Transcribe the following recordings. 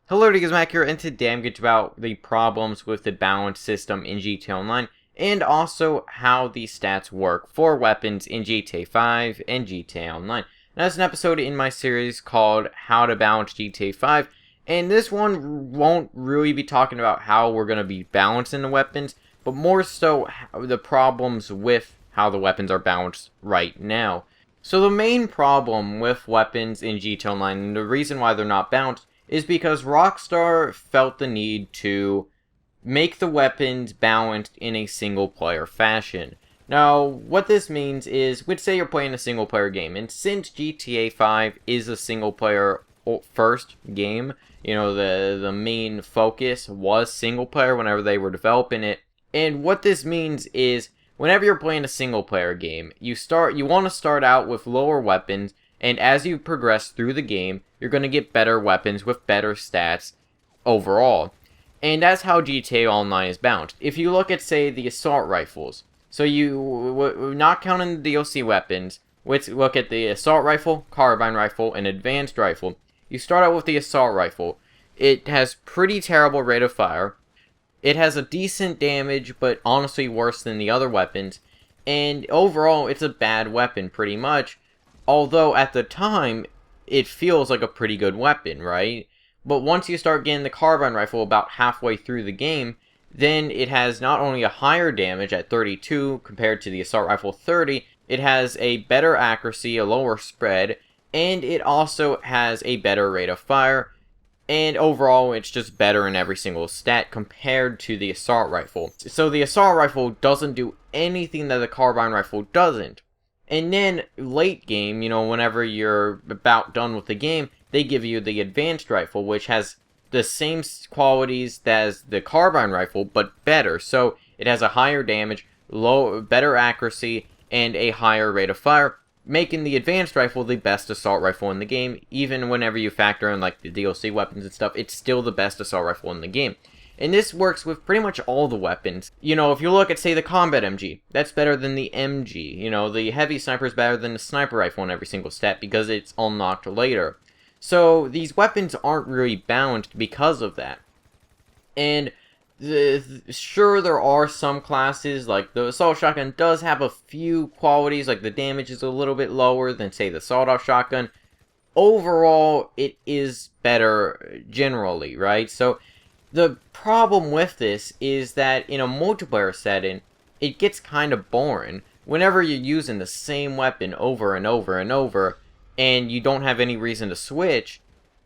Hello, Mac here, and today I'm going to talk about the problems with the balance system in GTA Online, and also how the stats work for weapons in GTA 5 and GTA Online. Now, that's an episode in my series called How to Balance GTA 5, and this one won't really be talking about how we're going to be balancing the weapons, but more so the problems with how the weapons are balanced right now. So the main problem with weapons in GTA Online, and the reason why they're not balanced, is because Rockstar felt the need to make the weapons balanced in a single player fashion. Now, what this means is, let's say you're playing a single player game, and since GTA 5 is a single player first game, the main focus was single player whenever they were developing it. And what this means is, whenever you're playing a single player game, you want to start out with lower weapons, and as you progress through the game, you're going to get better weapons with better stats overall. And that's how GTA Online is balanced. If you look at, say, the assault rifles, so not counting the DLC weapons, let's look at the assault rifle, carbine rifle, and advanced rifle. You start out with the assault rifle. It has pretty terrible rate of fire. It has a decent damage, but honestly worse than the other weapons. And overall, it's a bad weapon, pretty much. Although, at the time, it feels like a pretty good weapon, right? But once you start getting the carbine rifle about halfway through the game, then it has not only a higher damage at 32 compared to the assault rifle 30, it has a better accuracy, a lower spread, and it also has a better rate of fire. And overall, it's just better in every single stat compared to the assault rifle. So the assault rifle doesn't do anything that the carbine rifle doesn't. And then, late game, whenever you're about done with the game, they give you the advanced rifle, which has the same qualities as the carbine rifle, but better. So, it has a higher damage, better accuracy, and a higher rate of fire, making the advanced rifle the best assault rifle in the game. Even whenever you factor in, like, the DLC weapons and stuff, it's still the best assault rifle in the game. And this works with pretty much all the weapons. If you look at, say, the combat MG, that's better than the MG. The heavy sniper is better than the sniper rifle in every single stat because it's unlocked later. So, these weapons aren't really balanced because of that. And, sure, there are some classes, like the assault shotgun does have a few qualities, like the damage is a little bit lower than, say, the sawed-off shotgun. Overall, it is better generally, right? So, the problem with this is that in a multiplayer setting, it gets kind of boring. Whenever you're using the same weapon over and over and over, and you don't have any reason to switch,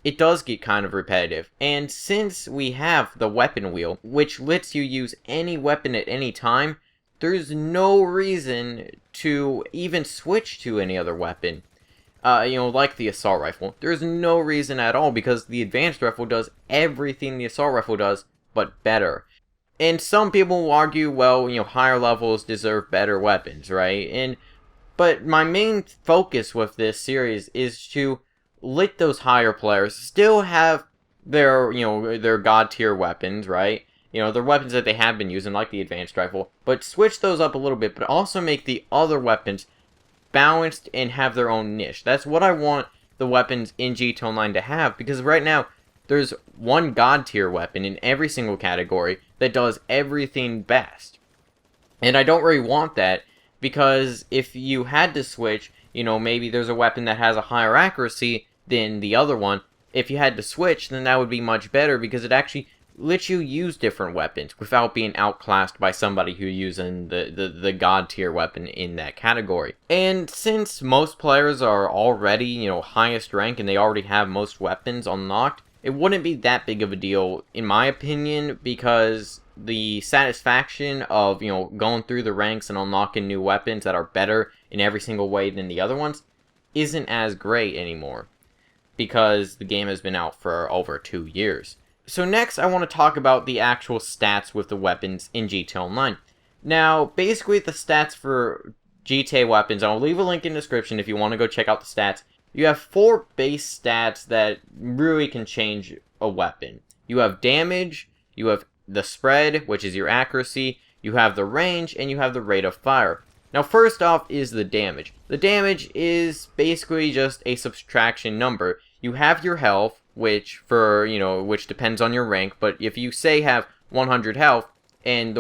it does get kind of repetitive. And since we have the weapon wheel, which lets you use any weapon at any time, there's no reason to even switch to any other weapon. Like the assault rifle. There's no reason at all because the advanced rifle does everything the assault rifle does, but better. And some people will argue, well, higher levels deserve better weapons, right? But my main focus with this series is to let those higher players still have their god tier weapons, right? Their weapons that they have been using, like the advanced rifle, but switch those up a little bit, but also make the other weapons balanced and have their own niche. That's what I want the weapons in GTA Online to have, because right now there's one god tier weapon in every single category that does everything best. And I don't really want that, because if you had to switch, maybe there's a weapon that has a higher accuracy than the other one. If you had to switch, then that would be much better, because it actually lets you use different weapons without being outclassed by somebody who's using the god tier weapon in that category. And since most players are already, highest rank and they already have most weapons unlocked, it wouldn't be that big of a deal, in my opinion, because the satisfaction of, going through the ranks and unlocking new weapons that are better in every single way than the other ones isn't as great anymore, because the game has been out for over 2 years. So next, I want to talk about the actual stats with the weapons in GTA Online. Now, basically the stats for GTA weapons, I'll leave a link in the description if you want to go check out the stats. You have 4 base stats that really can change a weapon. You have damage, you have the spread, which is your accuracy, you have the range, and you have the rate of fire. Now, first off is the damage. The damage is basically just a subtraction number. You have your health, which which depends on your rank, but if you say have 100 health and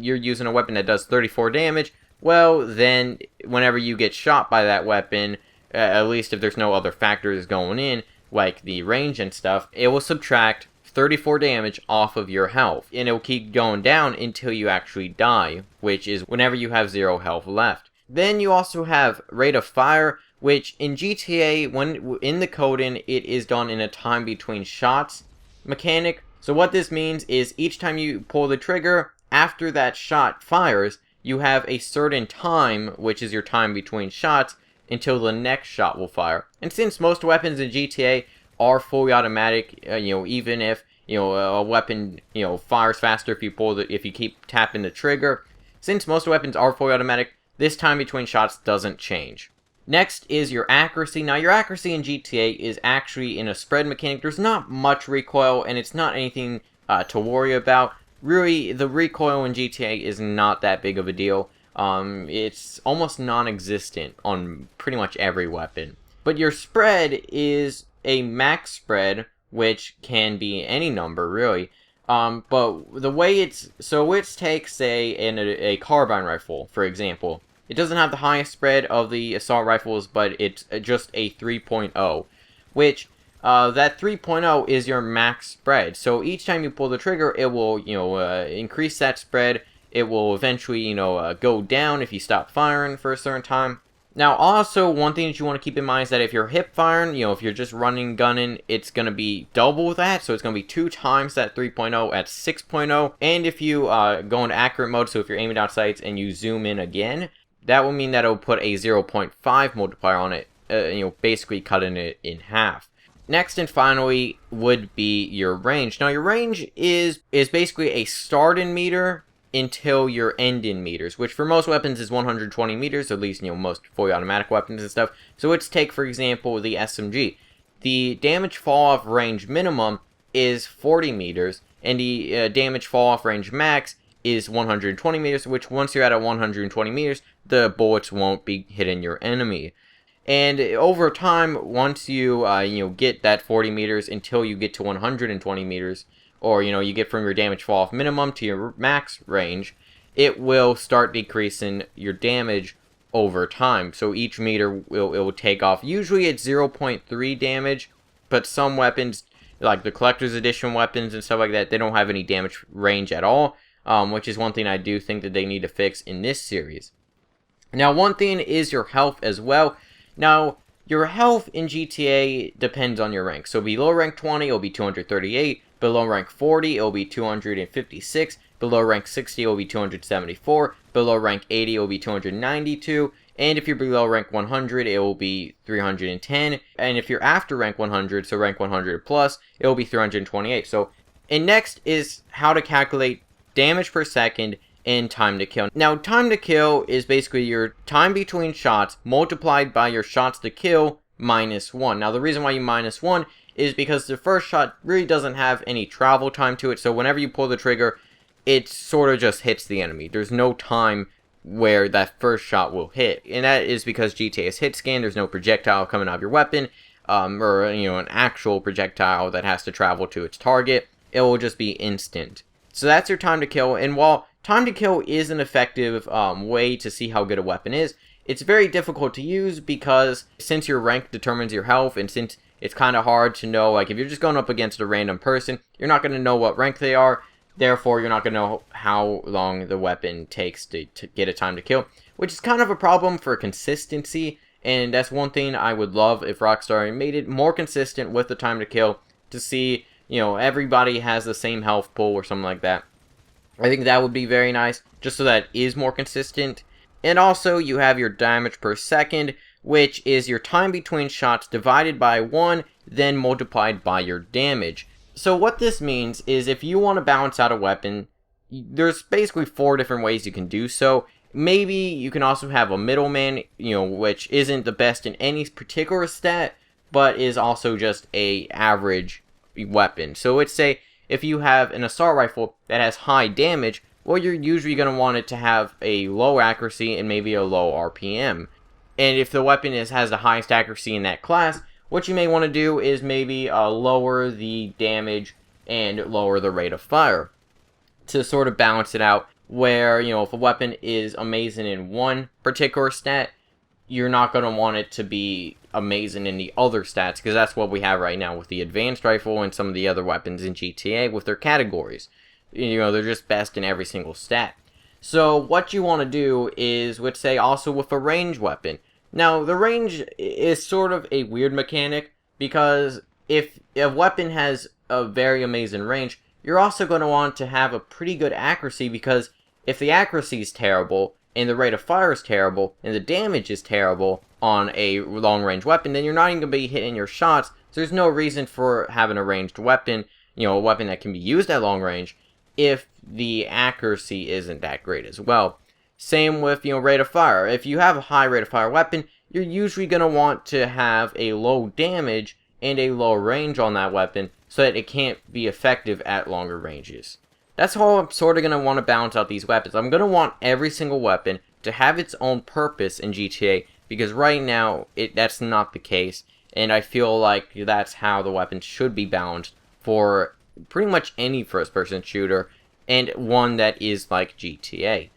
you're using a weapon that does 34 damage, well, then whenever you get shot by that weapon, at least if there's no other factors going in, like the range and stuff, it will subtract 34 damage off of your health, and it will keep going down until you actually die, which is whenever you have 0 health left. Then you also have rate of fire, which in GTA, when in the Coden, it is done in a time between shots mechanic. So what this means is each time you pull the trigger, after that shot fires, you have a certain time, which is your time between shots, until the next shot will fire. And since most weapons in GTA are fully automatic, even if a weapon fires faster if you keep tapping the trigger, since most weapons are fully automatic, this time between shots doesn't change. Next is your accuracy. Now, your accuracy in GTA is actually in a spread mechanic. There's not much recoil, and it's not anything to worry about. Really, the recoil in GTA is not that big of a deal. It's almost non-existent on pretty much every weapon. But your spread is a max spread, which can be any number, really. But the way let's take, say, a carbine rifle, for example. It doesn't have the highest spread of the assault rifles, but it's just a 3.0, which that 3.0 is your max spread. So each time you pull the trigger, it will increase that spread. It will eventually go down if you stop firing for a certain time. Now, also, one thing that you want to keep in mind is that if you're hip firing, if you're just running gunning, it's going to be double that. So it's going to be 2 times that 3.0 at 6.0. And if you go into accurate mode, so if you're aiming down sights and you zoom in again, that will mean that it will put a 0.5 multiplier on it, basically cutting it in half. Next and finally would be your range. Now, your range is basically a start in meter until your end in meters, which for most weapons is 120 meters, at least most fully automatic weapons and stuff. So let's take, for example, the SMG. The damage fall off range minimum is 40 meters, and the damage fall off range max is 120 meters, which once you're at 120 meters, the bullets won't be hitting your enemy. And over time, once you get that 40 meters until you get to 120 meters, or you get from your damage fall off minimum to your max range, it will start decreasing your damage over time. So each meter it will take off. Usually it's 0.3 damage, but some weapons, like the collector's edition weapons and stuff like that, they don't have any damage range at all. Which is one thing I do think that they need to fix in this series. Now, one thing is your health as well. Now, your health in GTA depends on your rank. So below rank 20, it'll be 238. Below rank 40, it'll be 256. Below rank 60, it'll be 274. Below rank 80, it'll be 292. And if you're below rank 100, it will be 310. And if you're after rank 100, so rank 100 plus, it will be 328. And next is how to calculate damage per second and time to kill. Now, time to kill is basically your time between shots multiplied by your shots to kill minus 1. Now, the reason why you minus 1 is because the first shot really doesn't have any travel time to it, so whenever you pull the trigger, it sort of just hits the enemy. There's no time where that first shot will hit, and that is because GTA is hit scan. There's no projectile coming out of your weapon, or an actual projectile that has to travel to its target. It will just be instant. So that's your time to kill, and while time to kill is an effective way to see how good a weapon is, it's very difficult to use because since your rank determines your health, and since it's kind of hard to know, like if you're just going up against a random person, you're not going to know what rank they are, therefore you're not going to know how long the weapon takes to get a time to kill, which is kind of a problem for consistency, and that's one thing I would love if Rockstar made it more consistent with the time to kill to see everybody has the same health pool or something like that. I think that would be very nice, just so that it is more consistent. And also, you have your damage per second, which is your time between shots divided by 1, then multiplied by your damage. So what this means is if you want to balance out a weapon, there's basically 4 different ways you can do so. Maybe you can also have a middleman, which isn't the best in any particular stat, but is also just a average weapon. So let's say if you have an assault rifle that has high damage, well, you're usually going to want it to have a low accuracy and maybe a low RPM. And if the weapon has the highest accuracy in that class, what you may want to do is maybe lower the damage and lower the rate of fire to sort of balance it out, where, you know, if a weapon is amazing in one particular stat, you're not going to want it to be amazing in the other stats, because that's what we have right now with the advanced rifle and some of the other weapons in GTA with their categories. You know, they're just best in every single stat. So what you want to do is, let's say, also with a range weapon. Now, the range is sort of a weird mechanic, because if a weapon has a very amazing range, you're also going to want to have a pretty good accuracy, because if the accuracy is terrible, and the rate of fire is terrible, and the damage is terrible on a long-range weapon, then you're not even going to be hitting your shots, so there's no reason for having a ranged weapon, you know, a weapon that can be used at long range, if the accuracy isn't that great as well. Same with, you know, rate of fire. If you have a high rate of fire weapon, you're usually going to want to have a low damage and a low range on that weapon, so that it can't be effective at longer ranges. That's how I'm sort of going to want to balance out these weapons. I'm going to want every single weapon to have its own purpose in GTA, because right now, that's not the case, and I feel like that's how the weapons should be balanced for pretty much any first-person shooter, and one that is like GTA.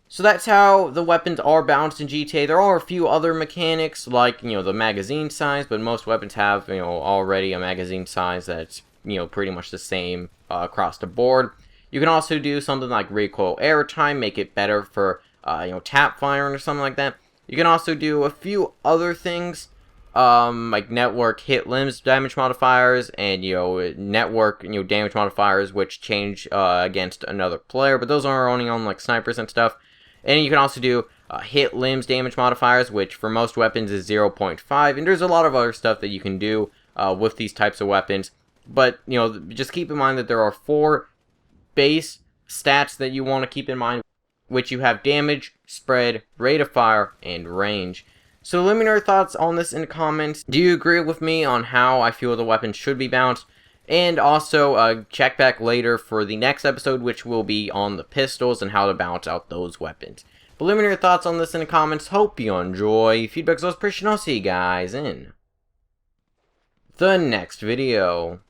So that's how the weapons are balanced in GTA. There are a few other mechanics, like, you know, the magazine size, but most weapons have, you know, already a magazine size that's, you know, pretty much the same across the board. You can also do something like recoil airtime, make it better for, you know, tap firing or something like that. You can also do a few other things, like network hit limbs damage modifiers, and, you know, network, you know, damage modifiers, which change against another player, but those are only on, like, snipers and stuff. And you can also do hit limbs damage modifiers, which for most weapons is 0.5, and there's a lot of other stuff that you can do with these types of weapons. But, you know, just keep in mind that there are 4 base stats that you want to keep in mind, which you have damage, spread, rate of fire, and range. So let me know your thoughts on this in the comments. Do you agree with me on how I feel the weapons should be balanced? And also, check back later for the next episode, which will be on the pistols and how to balance out those weapons. But let me know your thoughts on this in the comments. Hope you enjoy. Feedback's always appreciated. I'll see you guys in the next video.